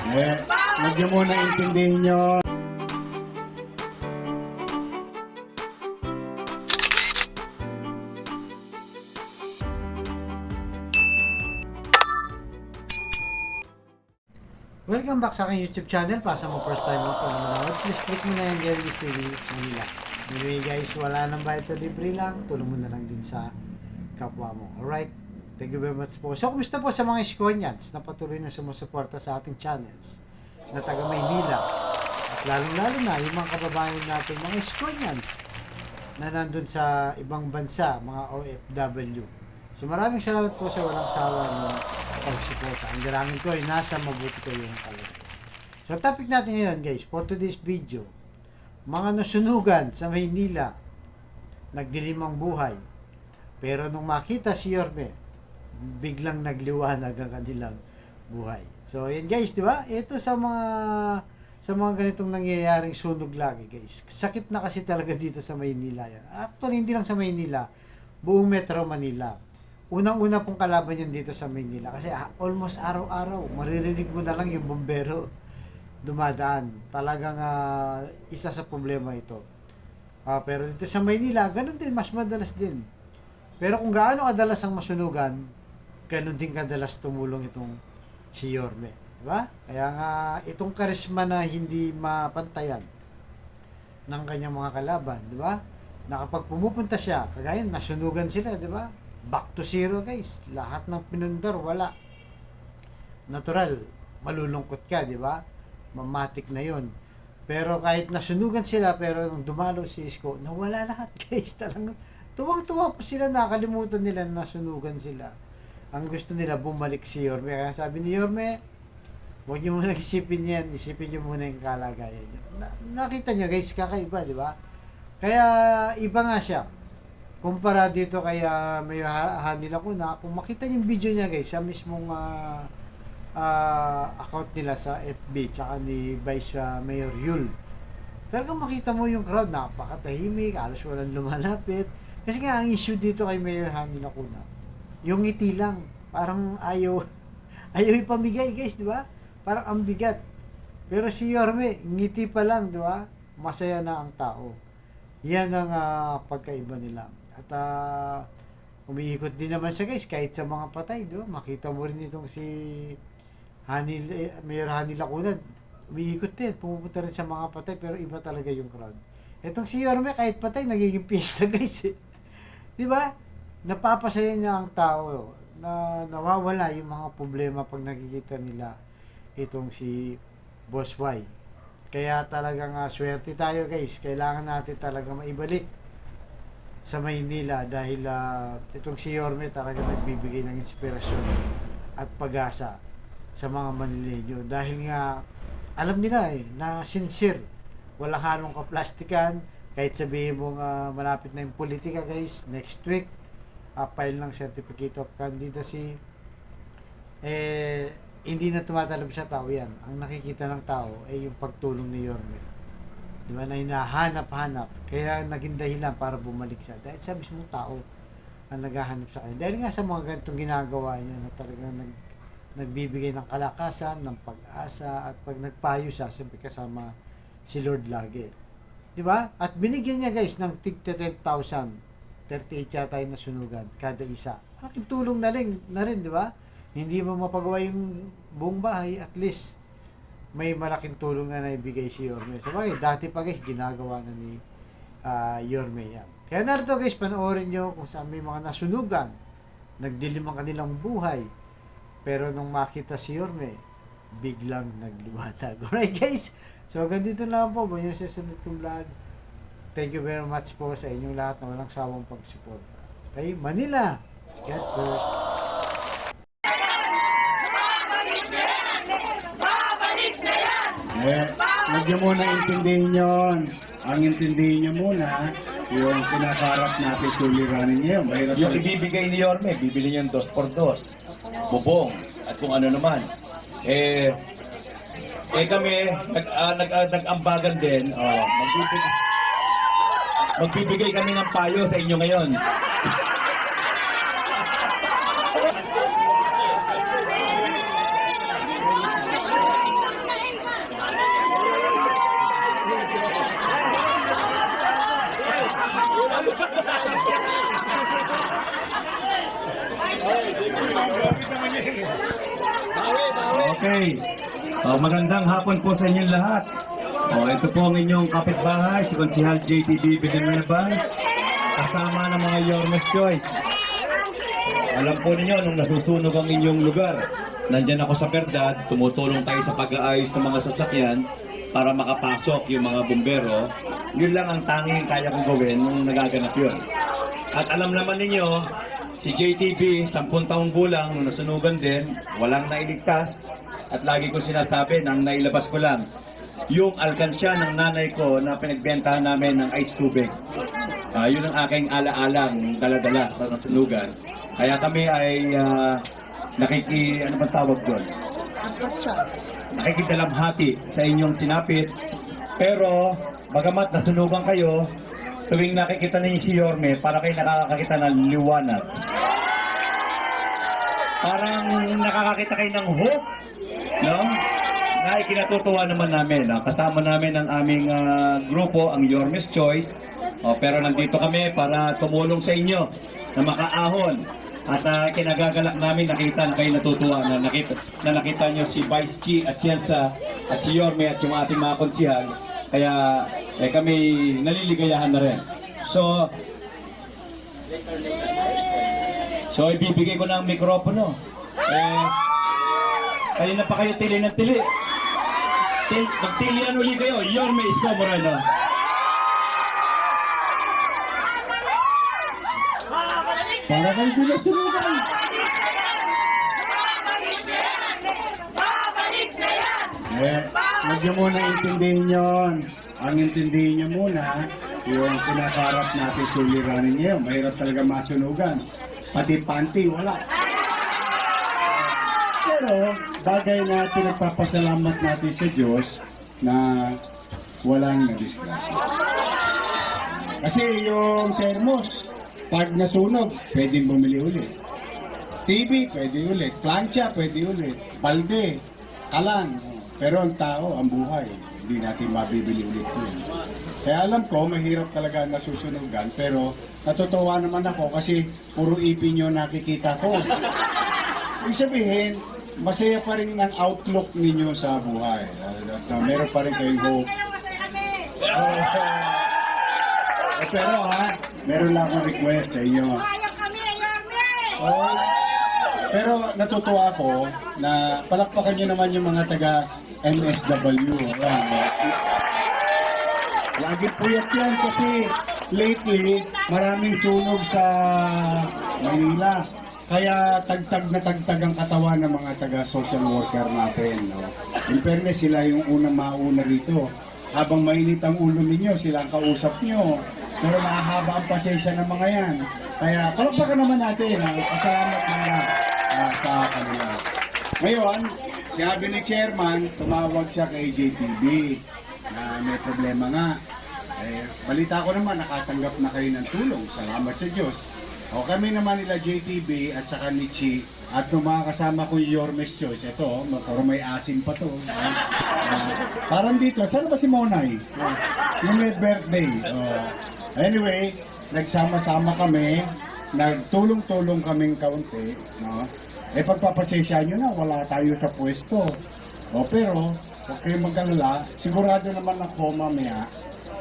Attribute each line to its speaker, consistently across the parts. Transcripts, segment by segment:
Speaker 1: Huwag niyo muna intindihin nyo.
Speaker 2: Welcome back sa aking YouTube channel. Para sa mga first time mo po na manood, please click mo na yung Jeremy's TV Manila. Anyway guys, wala nang bayad o libre lang. Tulong mo na lang din sa kapwa mo. Alright? Thank you very much po. So, kumusta po sa mga Iskonyans na patuloy na sumusuporta sa ating channels na taga Maynila? At lalong-lalo na yung mga kababayan natin, mga Iskonyans na nandun sa ibang bansa, mga OFW. So maraming salamat po sa walang sawa ng pagsuporta. Ang dalangin ko ay nasa mabuti ko yung kalagayan. So topic natin ngayon guys, for today's video, mga nasunugan sa Maynila, nagdilim ang buhay. Pero nung makita si Yorme, biglang nagliwanag ang kanilang buhay. So yan guys, di ba? Ito sa mga ganitong nangyayaring sunog lagi guys. Sakit na kasi talaga dito sa Maynila yan. Actually hindi lang sa Maynila, buong Metro Manila. Unang-una pong kalaban yan dito sa Maynila kasi almost araw-araw maririnig mo na lang yung bombero dumadaan. Talagang isa sa problema ito. Pero dito sa Maynila, ganun din, mas madalas din. Pero kung gaano kadalas ang masunugan, ganun din kadalas tumulong itong si Yorme. Diba? Kaya nga itong karisma na hindi mapantayan ng kanyang mga kalaban, diba? Na kapag pumupunta siya, kagaya nasunugan sila, diba? Back to zero guys. Lahat ng pinundar, wala. Natural, malulungkot ka, di ba? Mamatik na yon. Pero kahit nasunugan sila, pero nung dumalo si Isko, nawala lahat guys. Talagang tuwang-tuwa pa sila, nakalimutan nila na nasunugan sila. Ang gusto nila, bumalik si Yorme. Kaya sabi ni Yorme, huwag niyo muna isipin yan. Isipin niyo muna yung kalagayan niyo. Nakita niyo guys, kakaiba, di ba? Kaya iba nga siya. Kumpara dito kay may nila ko na kung makita yung video niya guys sa mismong account nila sa FB tsaka ni Vice Mayor Yul, talagang makita mo yung crowd, napakatahimik, halos walang lumalapit. Kasi nga ang issue dito kay Mayor nila ko na yung ngiti lang, parang ayaw ipamigay guys, di ba? Parang ang bigat. Pero si Yorme, ngiti pa lang, di ba? Masaya na ang tao. Yan ang pagkaiba nila. At umiikot din naman siya guys kahit sa mga patay, di ba? Makita mo rin itong si Mayor Hani Lacuna, umiikot din, pumupunta rin sa mga patay, pero iba talaga yung crowd. Itong si Yorme kahit patay nagiging piyesta guys eh. Di ba? Napapasaya niya ang tao na nawawala yung mga problema pag nakikita nila itong si Boss Y. Kaya talagang swerte tayo guys. Kailangan natin talaga maibalik sa Maynila dahil itong si Yorme talaga nagbibigay ng inspirasyon at pag-asa sa mga Manileño dahil nga alam nila na sincere, walang halong kaplastikan. Kahit sabihin mo malapit na yung politika guys, next week file ng certificate of candidacy, hindi na tumatalab sa tao yan. Ang nakikita ng tao ay yung pagtulong ni Yorme, di ba, na hinahanap-hanap, kaya naging dahilan para bumalik siya dahil sa mismong tao ang naghahanap sa kanya dahil nga sa mga ganitong ginagawa niya na talagang nagbibigay ng kalakasan, ng pag-asa, at pag nagpayo siya, siyempre kasama si Lord lagi, di ba? At binigyan niya guys ng tig 10,000, 38 yata yung nasunugan kada isa. Malaking tulong na rin, di ba? Hindi mo mapagawa yung buong bahay, at least may malaking tulong na naibigay si Yorme. So dati pa guys, ginagawa na ni Yorme yan. Kaya narito guys, panoorin nyo kung saan may mga nasunugan, nagdilim ang kanilang buhay, pero nung makita si Yorme, biglang nagliwanag. Alright guys, so ganito lang po, yung susunod kong vlog. Thank you very much po sa inyong lahat na walang sawang pagsuporta. Okay, Manila, God first.
Speaker 1: Huwag niyo muna intindihin yun. Ang intindihin niyo muna, yung pinakarap natin suliranin niyo.
Speaker 3: Yung ibibigay ni Yorme, bibili niyo 2x2, bubong, at kung ano naman. Kami, nag-ambagan din, magbibigay kami ng payo sa inyo ngayon. Okay. Magandang hapon po sa inyong lahat. Ito po ang inyong kapitbahay, si Konsihal JTB Villanueva, kasama ng mga Yormes Choice. Alam po ninyo, nung nasusunog ang inyong lugar, nandyan ako sa Verdad, tumutulong tayo sa pag-aayos ng mga sasakyan para makapasok yung mga bumbero. Yun lang ang tanging kaya kong gawin nung nagaganap yun. At alam naman ninyo, si JTB, 10 taong gulang, nung nasunugan din, walang nailigtas. At lagi ko sinasabi, nang nailabas ko lang, yung alkansya ng nanay ko na pinagbentahan namin ng ice tubig. Yun ang aking ala-alang dala-dala sa nasunugan. Kaya kami ay ano bang tawag doon? Nakikidalamhati sa inyong sinapit. Pero, bagamat nasunugan kayo, tuwing nakikita ninyo si Yorme, para kayo nakakakita ng liwanag. Parang nakakakita kayo ng hope, no? Na ikinatutuwa naman namin. Kasama namin ang aming grupo, ang Yormes Choice. Pero nandito kami para tumulong sa inyo na makaahon. At kinagagalak namin nakita na kayo natutuwa na nakita nyo si Vice Chi at Chelsea at si Yorme at yung ating mga konsihal. Kaya kami naliligayahan na rin. So ibibigay ko na ang mikropono. Kanina pa kayo tili ng tili. Magtilian uli kayo. Yorme Isko Moreno.
Speaker 1: Para kayo pinasunugan. Huwag nyo muna intindihin yun. Ang intindihin nyo muna, yung pinakarap natin suliranin nyo. Mahirap talaga masunugan. Pati panty, wala. Pero, bagay na pinagpapasalamat natin sa Diyos na walang nadisgrasya. Kasi yung thermos, pag nasunog, pwedeng bumili ulit. TV, pwede ulit. Plancha, pwede ulit. Balde, kalan. Pero ang tao, ang buhay, hindi natin mabibili ulit yun. Kaya alam ko, mahirap talaga nasusunugan, pero natutuwa naman ako kasi puro ipin nyo nakikita ko. Ibig sabihin, masaya pa rin ang outlook ninyo sa buhay. Meron pa rin kayong hope. Pero meron lang akong request sa inyo. Pero natutuwa ako na palakpakan nyo naman yung mga taga MSW. Lagi puyat yan kasi lately maraming sunog sa Manila. Kaya tagtag na tagtag ang katawan ng mga taga social worker natin. No? In fairness, sila yung unang mauna rito. Habang mainit ang ulo ninyo, sila ang kausap nyo. Pero mahaba ang pasensya ng mga yan. Kaya palakpakan naman natin. Pasalamat na sa kanila. Ngayon, sabi ni Chairman, tumawag siya kay JTB na may problema nga. Balita ko naman, nakatanggap na kayo ng tulong. Salamat sa Diyos. O kami naman nila JTB at saka ni Chi at nung mga kasama ko yung Yormes Choice. Ito, puro may asin pa to. Parang dito, saan ba si Monay? Yung may birthday. Anyway, nagsama-sama kami, nagtulong-tulong kaming kaunti, no? Pagpapasensya nyo na, wala tayo sa pwesto. Pero, huwag kayong mag-alala, sigurado naman ako mamaya,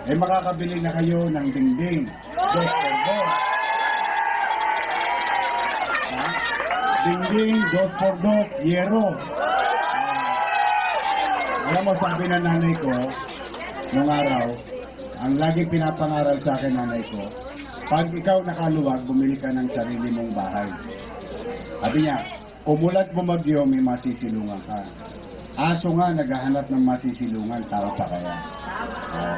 Speaker 1: makakabili na kayo ng dingding. Dingding, 2x2, yero. Alam mo, sabi ng nanay ko, nung araw, ang laging pinapangaral sa akin nanay ko, pag ikaw nakaluwag, bumili ka ng sarili mong bahay. Sabi niya, umulat bumagyo, may masisilungan ka. Aso nga, naghahanap ng masisilungan, tao pa kaya.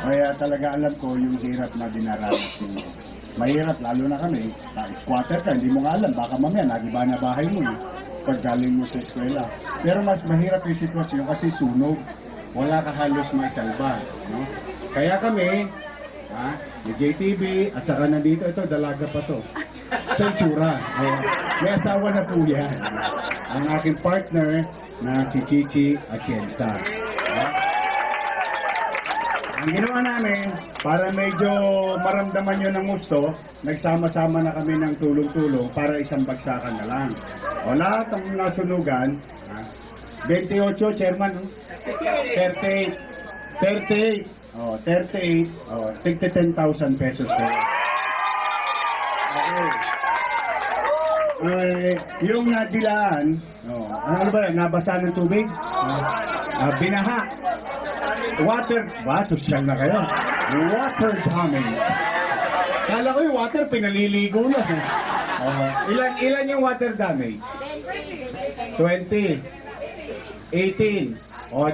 Speaker 1: Kaya talaga alam ko yung hirap na dinaranas ninyo. Mahirap, lalo na kami. Squatter ka, hindi mo nga alam. Baka mamaya, nagiba na bahay mo pag galing mo sa eskwela. Pero mas mahirap yung sitwasyon kasi sunog. Wala ka halos may salba. No? Kaya kami, may JTB, at saka nandito, ito, dalaga pa to. Sentura. May asawa na po yan. Ang aking partner na si Chichi Atienza. Ang ginawa namin, para medyo maramdaman nyo ng gusto, nagsama-sama na kami ng tulong-tulong para isang bagsakan na lang. O lahat ng nasunugan, 28, chairman, no? 38. 38. Oh, 38. Oh, tigti 10,000 pesos ko. Okay. Yung nadilaan, ano ba yan? Nabasa ng tubig? Binaha. Water, sosyal na kayo. Water damage. Kala ko yung water, pinaliligo lang. Ilan yung water damage? 20. 18.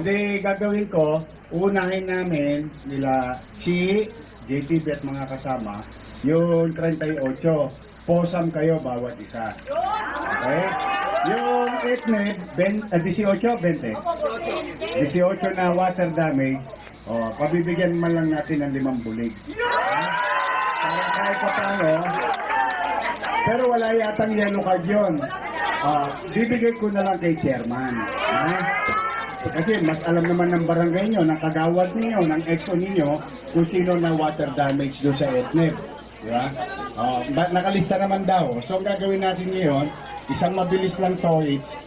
Speaker 1: Di gagawin ko, unahin namin nila Chi, JTB at mga kasama, yung 38. Posam kayo bawat isa. Okay? Yung etneb, 18, 20. 18 na water damage, pabibigyan man lang natin ng 5 bulig. Para kahit pa paano, pero wala yatang yellow card yun. Bibigay ko na lang kay chairman. Kasi mas alam naman ng barangay nyo, ng kagawad ninyo, ng EXO ninyo, kung sino na water damage doon sa etneb. Diba? Nakalista naman daw. So, ang gagawin natin ngayon, isang mabilis lang toilets.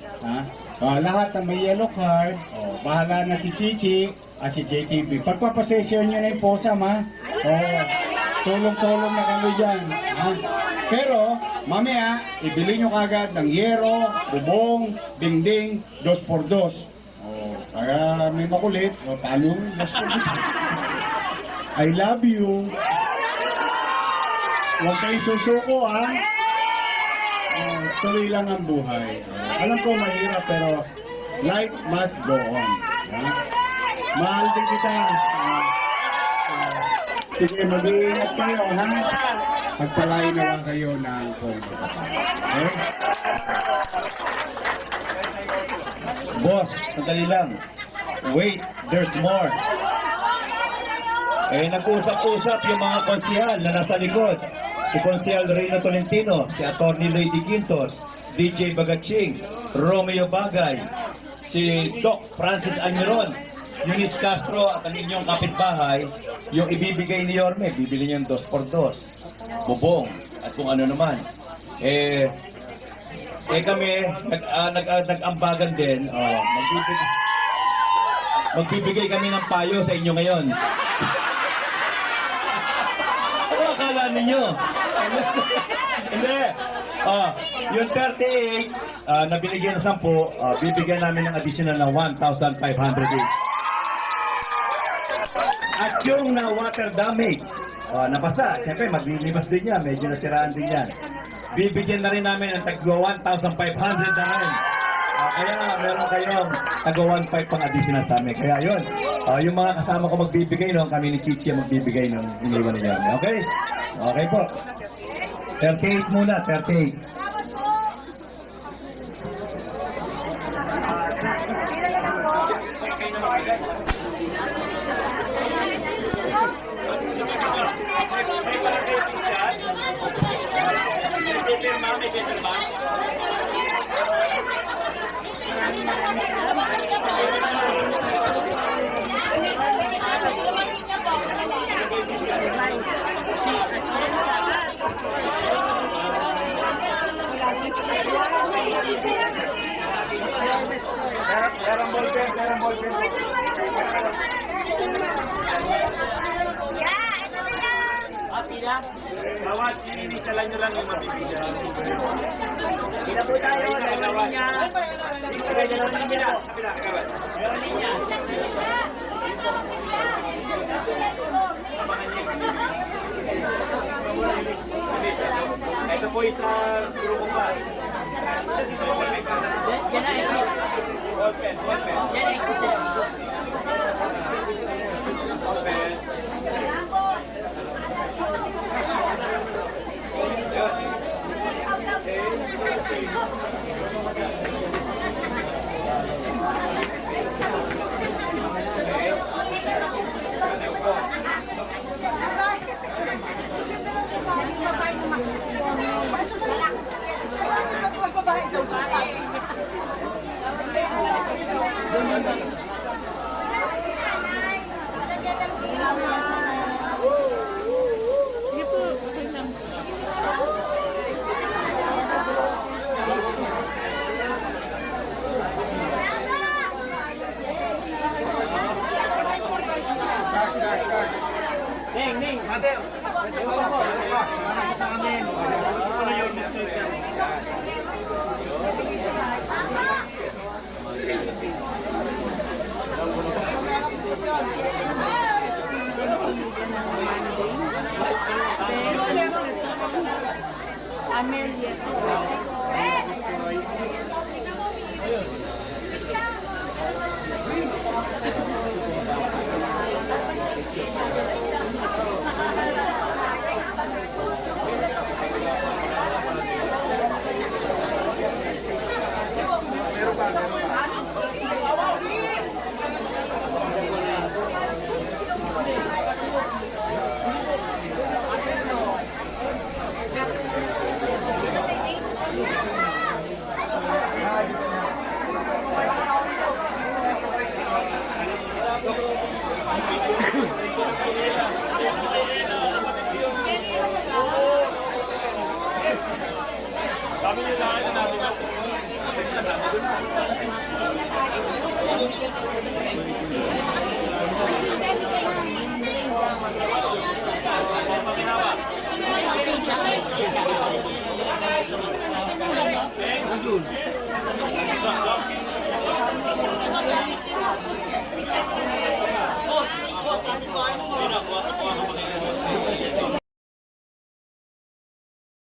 Speaker 1: Lahat ng may yellow card, bahala na si Chichi at si JTB. Pagpapasesyon nyo na yung posam, ha? Sulong-tulong na kami dyan. Pero, mamaya, ibili nyo kagad ng yero, bubong, dingding, 2x2. Kaya may makulit, talong, 2x2. I love you. Huwag kayong susuko, ha? Tuloy lang ang buhay. Alam ko mahirap, pero life must go on. Mahal din kita. Sige, mag-iingat kayo, ha? Pagpalain na lang kayo ng pondo. Okay?
Speaker 3: Boss, sandali lang. Wait, there's more. Nag-usap-usap yung mga konsihal na nasa likod. Si Konsihal Reyno Tolentino, si Atty. Lady Quintos, DJ Bagaching, Romeo Bagay, si Doc Francis Almiron, Eunice Castro at ang inyong kapitbahay, yung ibibigay ni Yorme, bibili niyo yung 2x2, bubong, at kung ano naman. Kami, nag-ambagan din, magbibigay kami ng payo sa inyo ngayon. Ano akala ninyo? Hindi. Yung 38, na binigyan ng 10, bibigyan namin ng additional na 1,500 each. At yung na water damage, nabasa, siyempre maglilimas din yan, medyo nasiraan din yan. Bibigyan na rin namin ng tagwa 1,500 na rin. Kaya meron kayong tagwa 1,500 pang additional sa amin. Kaya yun, yung mga kasama ko magbibigay nun, kami ni Chichi magbibigay nun, iniwan niya. Okay? Okay po. 38 muna, 38.
Speaker 4: Bawat inisa lang nyo lang yung mabibigyan. Kita po tayo, dalawa niya. Isagay nyo lang niya. Meron niya. Ito po isa grupo pa. Yan na exit. Open. Yan exit. Open. Sabi nyo lang na natin. Boss,